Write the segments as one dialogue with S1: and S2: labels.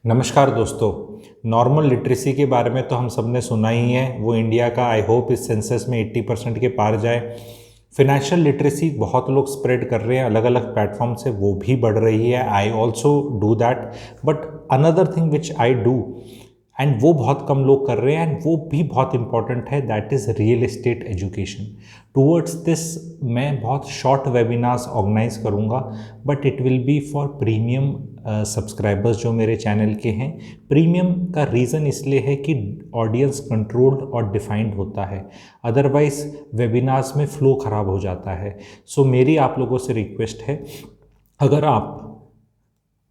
S1: नमस्कार दोस्तों। Normal literacy के बारे में तो हम सब ने सुना ही है। वो इंडिया का आई होप इस सेंसस में 80% के पार जाए। फिनेंशियल लिटरेसी बहुत लोग स्प्रेड कर रहे हैं अलग अलग प्लेटफॉर्म से, वो भी बढ़ रही है। I also do that, but another thing which I do and वो बहुत कम लोग कर रहे हैं एंड वो भी बहुत इंपॉर्टेंट है, that is real estate education. Towards this मैं बहुत शॉर्ट वेबिनार्स ऑर्गेनाइज करूँगा, but it will be for premium subscribers जो मेरे चैनल के हैं। प्रीमियम का रीज़न इसलिए है कि ऑडियंस कंट्रोल्ड और डिफाइंड होता है, अदरवाइज वेबिनार्स में फ़्लो ख़राब हो जाता है। सो मेरी आप लोगों से रिक्वेस्ट है, अगर आप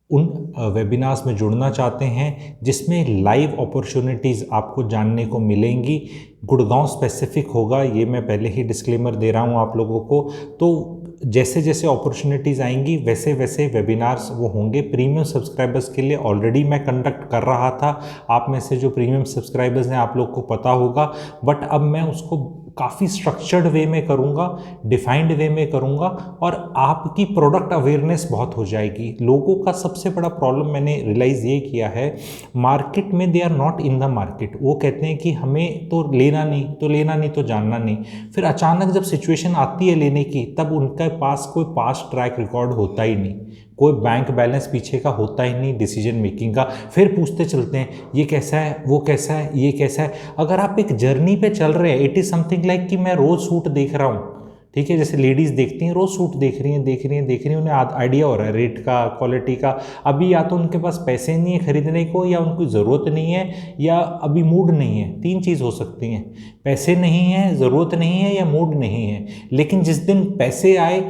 S1: उन वेबिनार्स में जुड़ना चाहते हैं जिसमें लाइव अपॉर्चुनिटीज़ आपको जानने को मिलेंगी, गुड़गांव स्पेसिफिक होगा, ये मैं पहले ही डिस्क्लेमर दे रहा हूँ आप लोगों को। तो जैसे जैसे अपॉर्चुनिटीज़ आएंगी वैसे वैसे वेबिनार्स वो होंगे। प्रीमियम सब्सक्राइबर्स के लिए ऑलरेडी मैं कंडक्ट कर रहा था, आप में से जो प्रीमियम सब्सक्राइबर्स हैं आप लोग को पता होगा, बट अब मैं उसको काफ़ी स्ट्रक्चर्ड वे में करूँगा, डिफाइंड वे में करूँगा और आपकी प्रोडक्ट अवेयरनेस बहुत हो जाएगी। लोगों का सबसे बड़ा प्रॉब्लम मैंने रियलाइज़ ये किया है, मार्केट में they are not in the market. वो कहते हैं कि हमें तो लेना नहीं तो जानना नहीं। फिर अचानक जब सिचुएशन आती है लेने की, तब उनके पास कोई पास्ट ट्रैक रिकॉर्ड होता ही नहीं, कोई बैंक बैलेंस पीछे का होता ही नहीं डिसीजन मेकिंग का। फिर पूछते चलते हैं ये कैसा है, वो कैसा है, ये कैसा है। अगर आप एक जर्नी पे चल रहे हैं, इट इज़ समथिंग लाइक कि मैं रोज़ सूट देख रहा हूँ, ठीक है, जैसे लेडीज़ देखती हैं रोज़ सूट देख रही हैं, उन्हें आइडिया हो रहा है रेट का, क्वालिटी का। अभी या तो उनके पास पैसे नहीं है खरीदने को, या उनको ज़रूरत नहीं है, या अभी मूड नहीं है। तीन चीज़ हो सकती हैं, पैसे नहीं है, ज़रूरत नहीं है, या मूड नहीं है। लेकिन जिस दिन पैसे आए,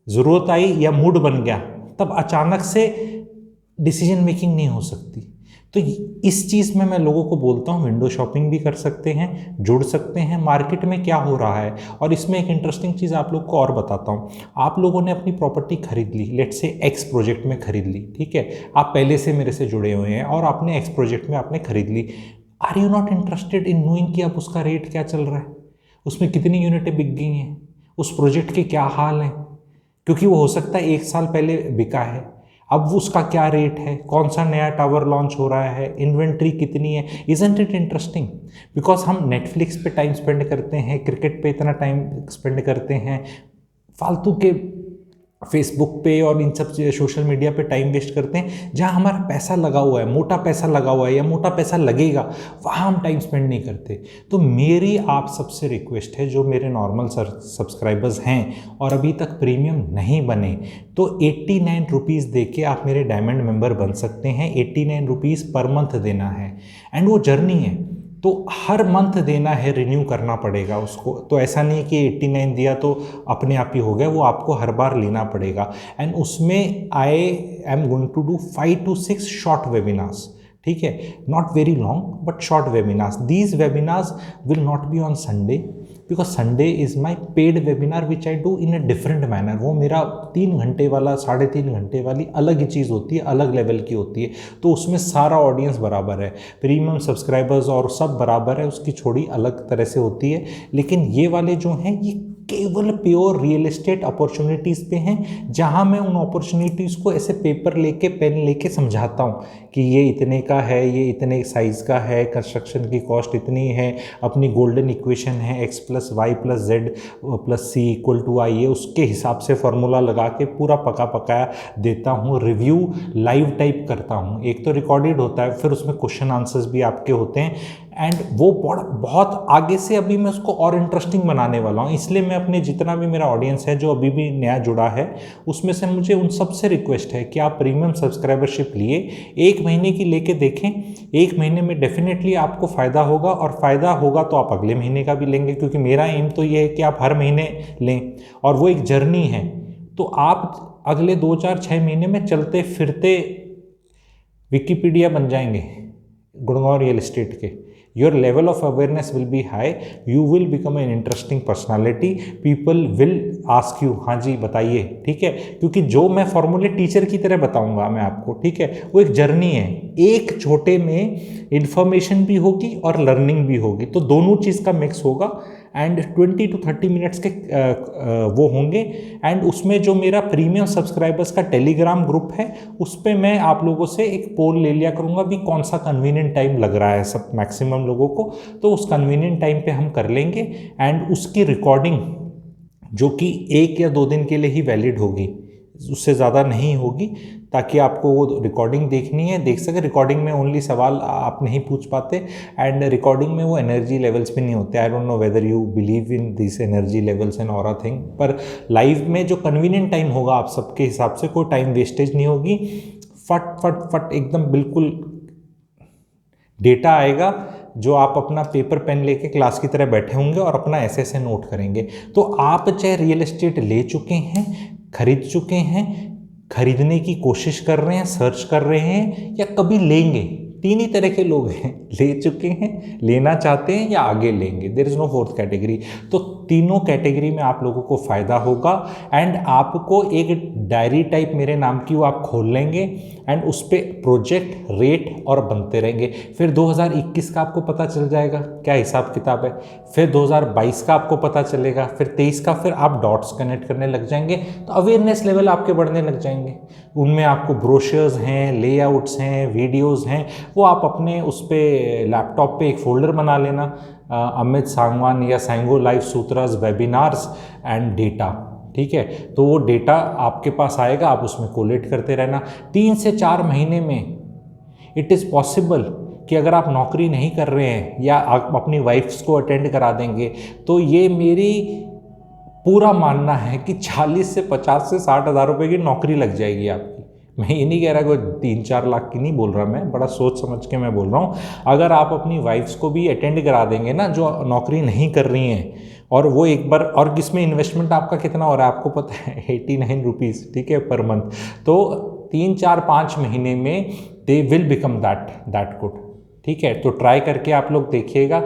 S1: ज़रूरत आई या मूड बन गया, तब अचानक से डिसीजन मेकिंग नहीं हो सकती। तो इस चीज़ में मैं लोगों को बोलता हूँ विंडो शॉपिंग भी कर सकते हैं, जुड़ सकते हैं, मार्केट में क्या हो रहा है। और इसमें एक इंटरेस्टिंग चीज़ आप लोग को और बताता हूँ। आप लोगों ने अपनी प्रॉपर्टी खरीद ली, लेट्स से एक्स प्रोजेक्ट में खरीद ली, ठीक है, आप पहले से मेरे से जुड़े हुए हैं और आपने एक्स प्रोजेक्ट में आपने खरीद ली। Are you not interested in knowing कि अब उसका रेट क्या चल रहा है, उसमें कितनी यूनिटें बिक गई हैं, उस प्रोजेक्ट के क्या हाल हैं? क्योंकि वो हो सकता है 1 साल पहले बिका है, अब उसका क्या रेट है, कौन सा नया टावर लॉन्च हो रहा है, इन्वेंट्री कितनी है। Isn't it interesting? बिकॉज हम नेटफ्लिक्स पे टाइम स्पेंड करते हैं, क्रिकेट पे इतना टाइम स्पेंड करते हैं, फालतू के फेसबुक पे और इन सब सोशल मीडिया पे टाइम वेस्ट करते हैं। जहाँ हमारा पैसा लगा हुआ है, मोटा पैसा लगा हुआ है या मोटा पैसा लगेगा, वहाँ हम टाइम स्पेंड नहीं करते। तो मेरी आप सबसे रिक्वेस्ट है, जो मेरे नॉर्मल सब्सक्राइबर्स हैं और अभी तक प्रीमियम नहीं बने, तो 89 रुपीज़ दे के आप मेरे डायमंड मेंबर बन सकते हैं। 89 रुपीज़ पर मंथ देना है एंड वो जर्नी है, तो हर मंथ देना है, रिन्यू करना पड़ेगा उसको। तो ऐसा नहीं कि 89 दिया तो अपने आप ही हो गया, वो आपको हर बार लेना पड़ेगा। एंड उसमें I am going to do 5 to 6 short webinars, ठीक है, not very long but short webinars. These webinars will not be on Sunday, because Sunday is my paid webinar which I do in a different manner. वो मेरा 3 घंटे वाला, 3.5 घंटे वाली अलग ही चीज़ होती है, अलग लेवल की होती है। तो उसमें सारा ऑडियंस बराबर है, प्रीमियम सब्सक्राइबर्स और सब बराबर है, उसकी छोड़ी अलग तरह से होती है। लेकिन ये वाले जो हैं ये केवल प्योर रियल एस्टेट अपॉर्चुनिटीज़ पे हैं, जहाँ मैं उन अपॉर्चुनिटीज़ को ऐसे पेपर लेके, पेन लेके समझाता हूँ कि ये इतने का है, ये इतने साइज़ का है, कंस्ट्रक्शन की कॉस्ट इतनी है, अपनी गोल्डन इक्वेशन है x + y + z + c = i, ये उसके हिसाब से फार्मूला लगा के पूरा पका पकाया देता हूँ। रिव्यू लाइव टाइप करता हूँ, एक तो रिकॉर्डेड होता है, फिर उसमें क्वेश्चन आंसर्स भी आपके होते हैं एंड वो बहुत आगे से अभी मैं उसको और इंटरेस्टिंग बनाने वाला हूँ। इसलिए मैं अपने जितना भी मेरा ऑडियंस है जो अभी भी नया जुड़ा है, उसमें से मुझे उन सबसे रिक्वेस्ट है कि आप प्रीमियम सब्सक्राइबरशिप लिए 1 महीने की लेके देखें। 1 महीने में डेफिनेटली आपको फ़ायदा होगा, और फ़ायदा होगा तो आप अगले महीने का भी लेंगे, क्योंकि मेरा एम तो ये है कि आप हर महीने लें और वो एक जर्नी है। तो आप अगले 2, 4, 6 महीने में चलते फिरते विकिपीडिया बन जाएंगे गुड़गांव रियल एस्टेट के। Your level of awareness will be high, you will become an interesting personality, people will ask you हाँ जी बताइए, ठीक है, क्योंकि जो मैं फॉर्मूले टीचर की तरह बताऊंगा मैं आपको, ठीक है, वो एक जर्नी है, एक छोटे में इंफॉर्मेशन भी होगी और लर्निंग भी होगी, तो दोनों चीज़ का मिक्स होगा एंड 20 to 30 मिनट्स के वो होंगे। एंड उसमें जो मेरा प्रीमियम सब्सक्राइबर्स का टेलीग्राम ग्रुप है उस पर मैं आप लोगों से एक पोल ले लिया करूँगा भी कौन सा कन्वीनियंट टाइम लग रहा है सब मैक्सिमम लोगों को, तो उस कन्वीनियंट टाइम पे हम कर लेंगे। एंड उसकी रिकॉर्डिंग जो कि 1 या 2 दिन के लिए ही वैलिड होगी, उससे ज़्यादा नहीं होगी, ताकि आपको वो रिकॉर्डिंग देखनी है, देख सके। रिकॉर्डिंग में ओनली सवाल आप नहीं पूछ पाते, एंड रिकॉर्डिंग में वो एनर्जी लेवल्स भी नहीं होते। I don't know whether you believe in this energy levels and aura thing, पर लाइव में जो कन्वीनियंट टाइम होगा आप सबके हिसाब से, कोई टाइम वेस्टेज नहीं होगी, फट फट फट एकदम बिल्कुल डेटा आएगा जो आप अपना पेपर पेन लेके क्लास की तरह बैठे होंगे और अपना ऐसे ऐसे नोट करेंगे। तो आप चाहे रियल एस्टेट ले चुके हैं, खरीद चुके हैं, खरीदने की कोशिश कर रहे हैं, सर्च कर रहे हैं, या कभी लेंगे, 3 ही तरह के लोग हैं, ले चुके हैं, लेना चाहते हैं, या आगे लेंगे। There is no fourth category. तो तीनों कैटेगरी में आप लोगों को फ़ायदा होगा। एंड आपको एक डायरी टाइप मेरे नाम की वो आप खोल लेंगे, एंड उस पर प्रोजेक्ट, रेट और बनते रहेंगे। फिर 2021 का आपको पता चल जाएगा क्या हिसाब किताब है, फिर 2022 का आपको पता चलेगा, फिर 23 का, फिर आप डॉट्स कनेक्ट करने लग जाएंगे। तो अवेयरनेस लेवल आपके बढ़ने लग जाएंगे। उनमें आपको ब्रोशर्स हैं, लेआउट्स हैं, वीडियोज़ हैं, वो आप अपने उस पर लैपटॉप पे एक फ़ोल्डर बना लेना, अमित सांगवान या सांगो लाइव सूत्रास वेबिनार्स एंड डेटा, ठीक है। तो वो डेटा आपके पास आएगा, आप उसमें कोलेट करते रहना। 3 से 4 महीने में इट इज़ पॉसिबल कि अगर आप नौकरी नहीं कर रहे हैं या आप अपनी वाइफ्स को अटेंड करा देंगे, तो ये मेरी पूरा मानना है कि 40 से 50 से 60 हज़ार रुपये की नौकरी लग जाएगी आपकी। मैं ये नहीं कह रहा कोई 3-4 लाख की नहीं बोल रहा, मैं बड़ा सोच समझ के मैं बोल रहा हूँ। अगर आप अपनी वाइफ्स को भी अटेंड करा देंगे ना जो नौकरी नहीं कर रही हैं, और वो एक बार, और इसमें इन्वेस्टमेंट आपका कितना हो रहा है आपको पता है, 89 रुपीज़, ठीक है, पर मंथ। तो 3-4-5 महीने में they will become that good, ठीक है। तो ट्राई करके आप लोग देखिएगा।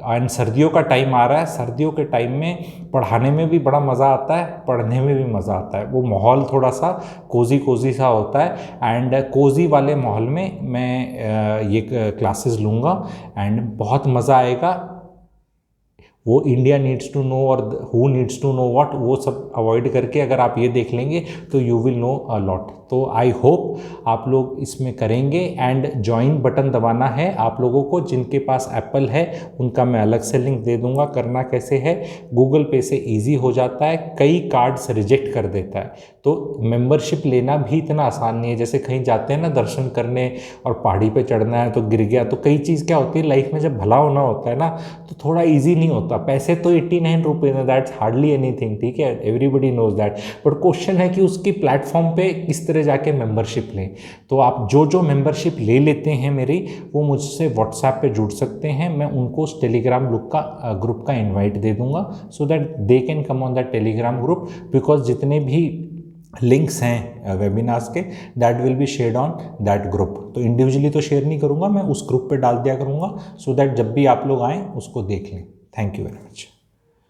S1: एंड सर्दियों का टाइम आ रहा है, सर्दियों के टाइम में पढ़ाने में भी बड़ा मज़ा आता है, पढ़ने में भी मज़ा आता है। वो माहौल थोड़ा सा कोजी सा होता है, एंड कोजी वाले माहौल में मैं ये क्लासेस लूँगा, एंड बहुत मज़ा आएगा। वो इंडिया नीड्स टू नो और who needs to know what, वो सब अवॉइड करके अगर आप ये देख लेंगे तो you will know a lot. तो आई होप आप लोग इसमें करेंगे। एंड ज्वाइन बटन दबाना है आप लोगों को, जिनके पास एप्पल है उनका मैं अलग से लिंक दे दूंगा। करना कैसे है, गूगल पे से इजी हो जाता है, कई कार्ड्स रिजेक्ट कर देता है। तो मेंबरशिप लेना भी इतना आसान नहीं है। जैसे कहीं जाते हैं ना दर्शन करने और पहाड़ी पे चढ़ना है तो गिर गया, तो कई चीज़ क्या होती है लाइफ में, जब भला होना होता है ना तो थोड़ा ईजी नहीं होता। पैसे तो 89 रुपीज़ है, दैट्स हार्डली एनीथिंग, ठीक है, everybody knows that. But question है कि उसकी प्लेटफॉर्म पे किस तरह जाके मेंबरशिप लें। तो आप जो मेंबरशिप ले लेते हैं मेरी, वो मुझसे व्हाट्सएप पे जुड़ सकते हैं। मैं उनको उस टेलीग्राम ग्रुप का इन्वाइट दे दूंगा, so that they can come on that Telegram group. Because जितने भी लिंक्स हैं वेबिनार्स के, that will be shared on that group. तो इंडिविजुअली तो शेयर नहीं करूँगा, मैं उस ग्रुप पे डाल दिया करूँगा, सो दैट जब भी आप लोग आएँ उसको देख लें। Thank you very much.